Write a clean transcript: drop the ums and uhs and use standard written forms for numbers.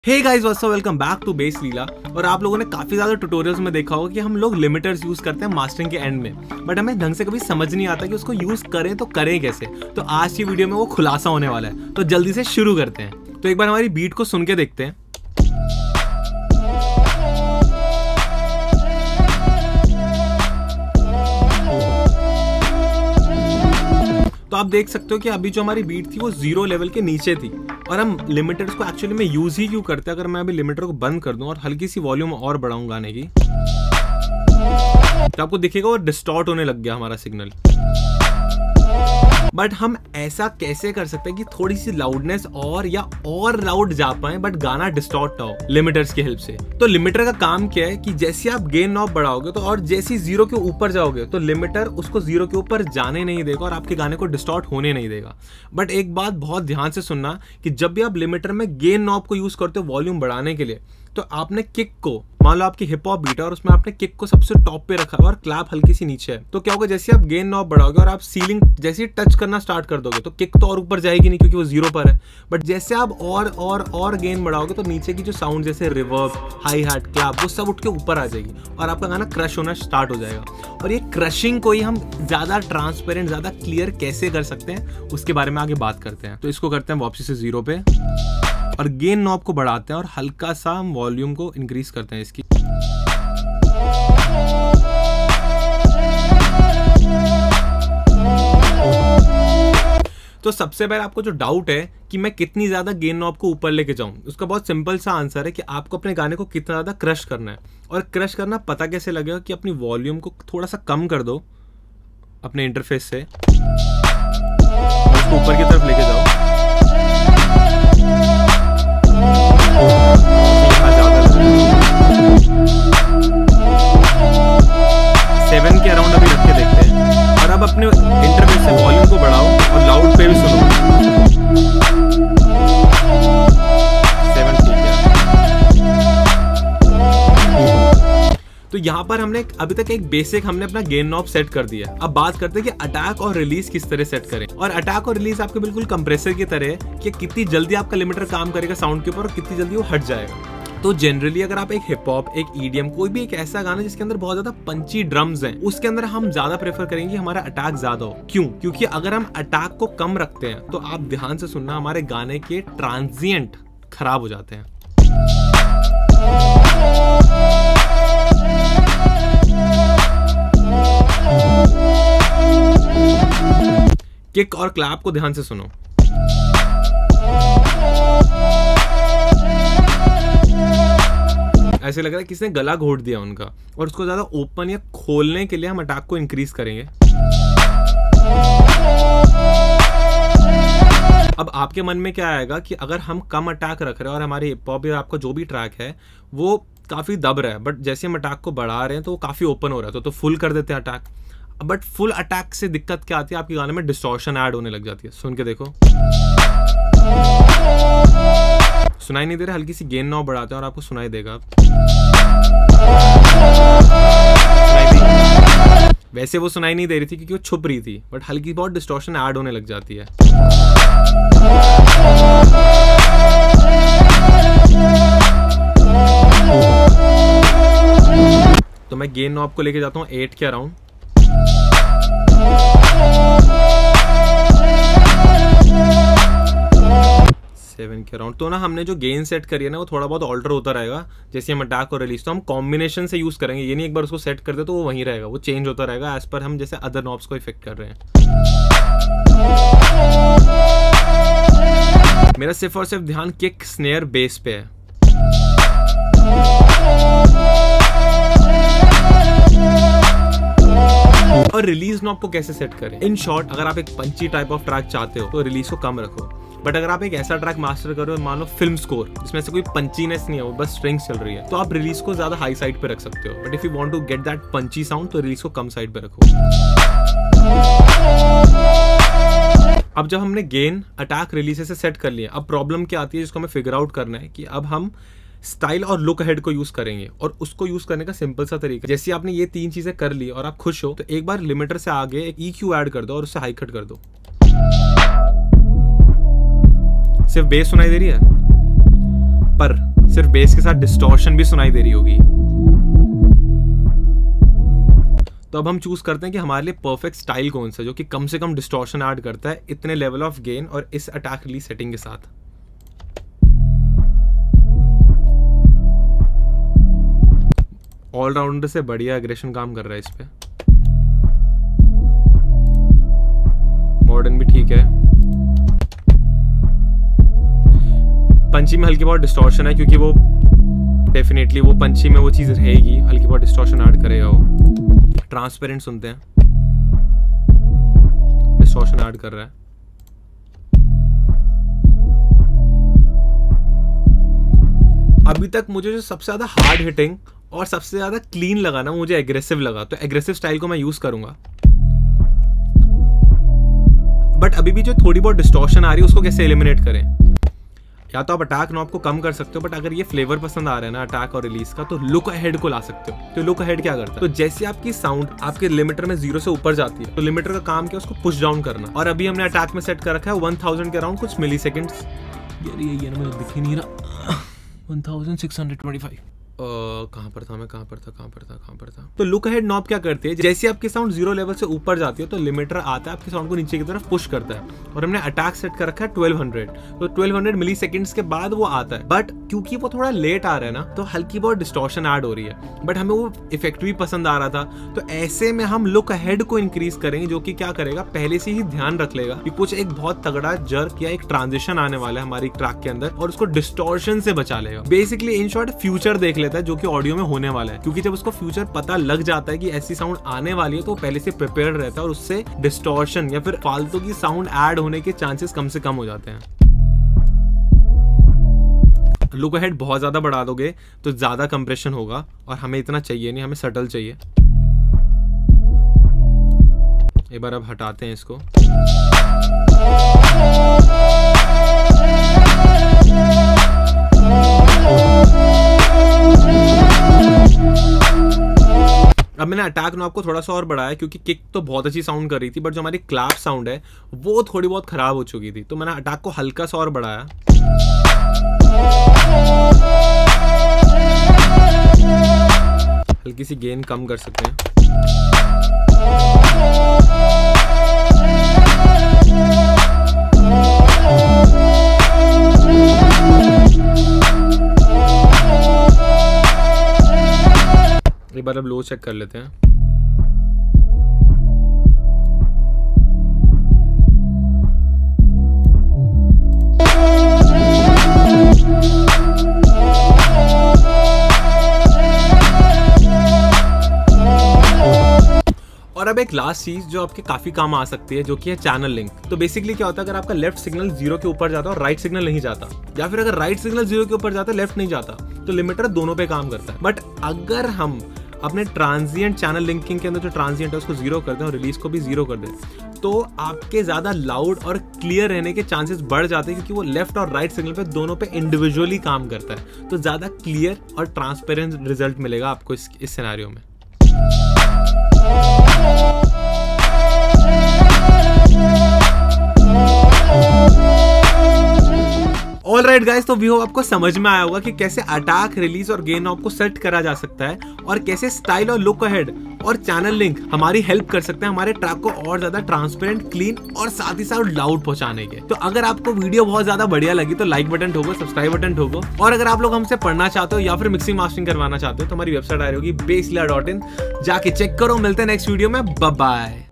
Hey guys what's up, welcome back to bass Leela. और आप लोगों ने काफी ज्यादा ट्यूटोरियल्स में देखा होगा कि हम लोग लिमिटर्स यूज करते हैं मास्टरिंग के एंड में, बट हमें ढंग से कभी समझ नहीं आता कि उसको यूज करें तो करें कैसे। तो आज की वीडियो में वो खुलासा होने वाला है, तो जल्दी से शुरू करते हैं। तो एक बार हमारी बीट को सुन के देखते हैं। तो आप देख सकते हो कि अभी जो हमारी बीट थी वो 0 लेवल के नीचे थी, और हम लिमिटर्स को एक्चुअली में यूज ही क्यों करते हैं। अगर मैं अभी लिमिटर को बंद कर दूं और हल्की सी वॉल्यूम और बढ़ाऊं गाने की, तो आपको दिखेगा वो डिस्टॉर्ट होने लग गया हमारा सिग्नल। बट हम ऐसा कैसे कर सकते हैं कि थोड़ी सी लाउडनेस और लाउड जा पाए बट गाना डिस्टॉर्ट ना हो लिमिटर्स की हेल्प से। तो लिमिटर का काम क्या है कि जैसे आप गेन नॉब बढ़ाओगे तो और जैसे 0 के ऊपर जाओगे तो लिमिटर उसको 0 के ऊपर जाने नहीं देगा और आपके गाने को डिस्टॉर्ट होने नहीं देगा। बट एक बात बहुत ध्यान से सुनना कि जब भी आप लिमिटर में गेन नॉब को यूज करते हो वॉल्यूम बढ़ाने के लिए, तो आपने किक को, मान लो आपकी हिप हॉप बीट है और उसमें आपने किक को सबसे टॉप पे रखा है और क्लैप हल्की सी नीचे है, तो क्या होगा, जैसे आप गेन नॉब बढ़ाओगे और आप सीलिंग जैसे ही टच करना स्टार्ट कर दोगे तो किक तो और ऊपर जाएगी नहीं क्योंकि वो 0 पर है। बट जैसे आप और गेन बढ़ाओगे तो नीचे की जो साउंड जैसे रिवर्ब, हाई हैट, क्लैप, वो सब उठ के ऊपर आ जाएगी और आपका गाना क्रश होना स्टार्ट हो जाएगा। और ये क्रशिंग को ही हम ज्यादा ट्रांसपेरेंट, ज्यादा क्लियर कैसे कर सकते हैं उसके बारे में आगे बात करते हैं। तो इसको करते हैं वापसी से 0 पे और गेन नॉब को बढ़ाते हैं और हल्का सा हम वॉल्यूम को इंक्रीज करते हैं इसकी। तो सबसे पहले आपको जो डाउट है कि मैं कितनी ज्यादा गेन नॉब को ऊपर लेके जाऊं, उसका बहुत सिंपल सा आंसर है कि आपको अपने गाने को कितना ज्यादा क्रश करना है। और क्रश करना पता कैसे लगेगा कि अपनी वॉल्यूम को थोड़ा सा कम कर दो अपने इंटरफेस से, उसको ऊपर की तरफ लेके जाओ। 7 के अराउंड अभी रख के देखते हैं। और अब अपने इंटरफेस से वॉल्यूम को बढ़ाओ और लाउड पे भी सुनो। 7 ठीक है। तो यहाँ पर हमने अभी तक एक बेसिक हमने अपना गेन नॉब सेट कर दिया। अब बात करते हैं कि अटैक और रिलीज किस तरह सेट करें। और अटैक और रिलीज आपके बिल्कुल कंप्रेसर की तरह है कि कितनी जल्दी आपका लिमिटर काम करेगा साउंड के ऊपर और कितनी जल्दी वो हट जाएगा। तो जनरली अगर आप एक हिप हॉप, एक ईडीएम, कोई भी एक ऐसा गाना जिसके अंदर बहुत ज्यादा पंची ड्रम्स हैं, उसके अंदर हम ज्यादा प्रेफर करेंगे हमारा अटैक ज्यादा हो। क्यों? क्योंकि अगर हम अटैक को कम रखते हैं तो आप ध्यान से सुनना, हमारे गाने के ट्रांजिएंट खराब हो जाते हैं। किक और क्लैप को ध्यान से सुनो। ऐसे लग रहा है किसी ने गला घोट दिया उनका, और उसको ज्यादा ओपन या खोलने के लिए हम अटैक को इंक्रीज करेंगे। अब आपके मन में क्या आएगा कि अगर हम कम अटैक रख रहे हैं और हमारे हिप हॉप या आपका जो भी ट्रैक है वो काफी दब रहा है, बट जैसे हम अटैक को बढ़ा रहे हैं तो वो काफी ओपन हो रहा है, तो फुल कर देते हैं अटैक। बट फुल अटैक से दिक्कत क्या आती है, आपके गाने में डिस्टॉर्शन ऐड होने लग जाती है। सुन के देखो, सुनाई नहीं दे रहा, हल्की सी गेन नॉब बढ़ाते हैं और आपको सुनाई देगा। वैसे वो सुनाई नहीं दे रही थी क्योंकि वो छुप रही थी, बट हल्की बहुत डिस्टॉर्शन ऐड होने लग जाती है। तो मैं गेन नॉब को लेके जाता हूँ 8 के अराउंड। के अराउंड। तो ना हमने जो गेन सेट करी है ना वो थोड़ा बहुत ऑल्टर होता रहेगा जैसे हम अटैक और रिलीज। तो हम कॉम्बिनेशन से यूज करेंगे, ये नहीं एक बार उसको सेट कर दे तो वो वहीं रहेगा, वो चेंज होता रहेगा एज पर हम जैसे अदर नॉब्स को इफेक्ट कर रहे हैं। मेरा सिर्फ और सिर्फ ध्यान किक, स्नेयर, बेस पे है। और रिलीज नॉब को कैसे सेट करें? इन शॉर्ट, अगर आप एक पंची टाइप ऑफ ट्रैक चाहते हो तो रिलीज को कम रखो। बट अगर आप एक ऐसा ट्रैक मास्टर कर रहे हो, मान लो फिल्म स्कोर, जिसमें से कोई पंचीनेस नहीं है, वो बस स्ट्रिंग्स चल रही है, तो आप रिलीज को ज्यादा हाई साइड पे रख सकते हो। But if you want to get that punchy sound तो रिलीज को कम साइड पे रखो। अब जब हमने गेन, अटैक, रिलीज से सेट कर लिया, अब प्रॉब्लम क्या आती है जिसको हमें फिगर आउट करना है कि अब हम स्टाइल और लुक हेड को यूज करेंगे। और उसको यूज करने का सिंपल सा तरीका, जैसे आपने ये 3 चीजें कर ली और आप खुश हो, तो एक बार लिमिटर से आगे एक EQ ऐड कर दो और उससे हाई कट कर दो। सिर्फ बेस सुनाई दे रही है पर सिर्फ बेस के साथ डिस्टॉर्शन भी सुनाई दे रही होगी। तो अब हम चूज करते हैं कि हमारे लिए परफेक्ट स्टाइल कौन सा जो कि कम से कम डिस्टॉर्शन ऐड करता है इतने लेवल ऑफ गेन और इस अटैक रिलीज सेटिंग के साथ। ऑलराउंडर से बढ़िया एग्रेशन काम कर रहा है इस पे। मॉडर्न भी ठीक है। पंची में हल्की बहुत डिस्टॉर्शन है क्योंकि वो डेफिनेटली वो पंची में वो चीज रहेगी, हल्की बहुत डिस्टॉर्शन ऐड करेगा वो। ट्रांसपेरेंट सुनते हैं, डिस्टॉर्शन ऐड कर रहा है। अभी तक मुझे जो सबसे ज्यादा हार्ड हिटिंग और सबसे ज्यादा क्लीन लगा ना, मुझे एग्रेसिव लगा, तो एग्रेसिव स्टाइल को मैं यूज करूंगा। बट अभी भी जो थोड़ी बहुत डिस्टॉर्शन आ रही है उसको कैसे एलिमिनेट करें? या तो आप अटैक नॉब को कम कर सकते हो, बट अगर ये फ्लेवर पसंद आ रहा है ना अटैक और रिलीज का, तो लुक अहेड को ला सकते हो। तो लुक अहेड क्या करता है? तो जैसे आपकी साउंड आपके लिमिटर में 0 से ऊपर जाती है, तो लिमिटर का काम क्या है? उसको पुश डाउन करना। और अभी हमने अटैक में सेट कर रखा है 1000 के अराउंड कुछ मिली सेकेंड्स। ये ना मुझे दिख ही नहीं रहा। 1625 कहाँ पर था? तो लुक अहेड नॉब क्या करती है? जैसे आपकी साउंड 0 लेवल से ऊपर जाती है तो लिमिटर आता है आपकी साउंड को नीचे की तरफ पुश करता है। और हमने अटैक सेट कर रखा है 1200, तो 1200 मिली सेकेंड्स के बाद वो आता है। बट क्योंकि वो थोड़ा लेट आ रहा है ना, तो हल्की बहुत डिस्टॉर्शन ऐड हो रही है। बट हमें वो इफेक्ट भी पसंद आ रहा था, तो ऐसे में हम लुक अहेड को इंक्रीज करेंगे, जो कि क्या करेगा? पहले से ही ध्यान रख लेगा कि कुछ एक बहुत तगड़ा जर्क या एक ट्रांजिशन आने वाला है हमारी ट्रैक के अंदर, और उसको डिस्टॉर्शन से बचा लेगा। बेसिकली इन शॉर्ट फ्यूचर देख लेता है जो कि ऑडियो में होने वाला है, क्योंकि जब उसको फ्यूचर पता लग जाता है कि ऐसी साउंड आने वाली है, तो पहले से प्रिपेयर्ड रहता है और उससे डिस्टॉर्शन या फिर फालतू की साउंड ऐड होने के चांसेस कम से कम हो जाते हैं। लुक अहेड बहुत ज्यादा बढ़ा दोगे तो ज्यादा कंप्रेशन होगा, और हमें इतना चाहिए नहीं, हमें सटल चाहिए। एक बार अब हटाते हैं इसको। अब मैंने अटैक नॉब को थोड़ा सा और बढ़ाया क्योंकि किक तो बहुत अच्छी साउंड कर रही थी, बट जो हमारी क्लैप साउंड है वो थोड़ी बहुत खराब हो चुकी थी, तो मैंने अटैक को हल्का सा और बढ़ाया। हल्की सी गेन कम कर सकते हैं। एक बार अब लो चेक कर लेते हैं। और अब एक लास्ट चीज जो आपके काफी काम आ सकती है, जो कि है चैनल लिंक। तो बेसिकली क्या होता है, अगर आपका लेफ्ट सिग्नल 0 के ऊपर जाता है और राइट सिग्नल नहीं जाता, या फिर अगर राइट सिग्नल 0 के ऊपर जाता है लेफ्ट नहीं जाता, तो लिमिटर दोनों पे काम करता है। बट अगर हम अपने ट्रांजिएंट चैनल लिंकिंग के अंदर जो ट्रांजिएंट है उसको 0 कर दें और रिलीज को भी 0 कर दें, तो आपके ज्यादा लाउड और क्लियर रहने के चांसेस बढ़ जाते हैं, क्योंकि वो लेफ्ट और राइट सिग्नल पे दोनों पे इंडिविजुअली काम करता है। तो ज्यादा क्लियर और ट्रांसपेरेंट रिजल्ट मिलेगा आपको इस सिनेरियो में। ऑलराइट गाइस, तो वी होप आपको समझ में आया होगा कि कैसे अटैक, रिलीज और गेन नॉब को सेट करा जा सकता है, और कैसे स्टाइल और लुक अहेड और चैनल लिंक हमारी हेल्प कर सकते हैं हमारे ट्रैक को और ज्यादा ट्रांसपेरेंट, क्लीन और साथ ही साथ लाउड पहुंचाने के। तो अगर आपको वीडियो बहुत ज्यादा बढ़िया लगी तो लाइक बटन ठोको, सब्सक्राइब बटन ठोको, और अगर आप लोग हमसे पढ़ना चाहते हो या फिर मिक्सिंग मास्टरिंग करवाना चाहते हो तो हमारी वेबसाइट आ रही होगी basslia.in, जाके चेक करो। मिलते हैं नेक्स्ट वीडियो में, बाय बाय।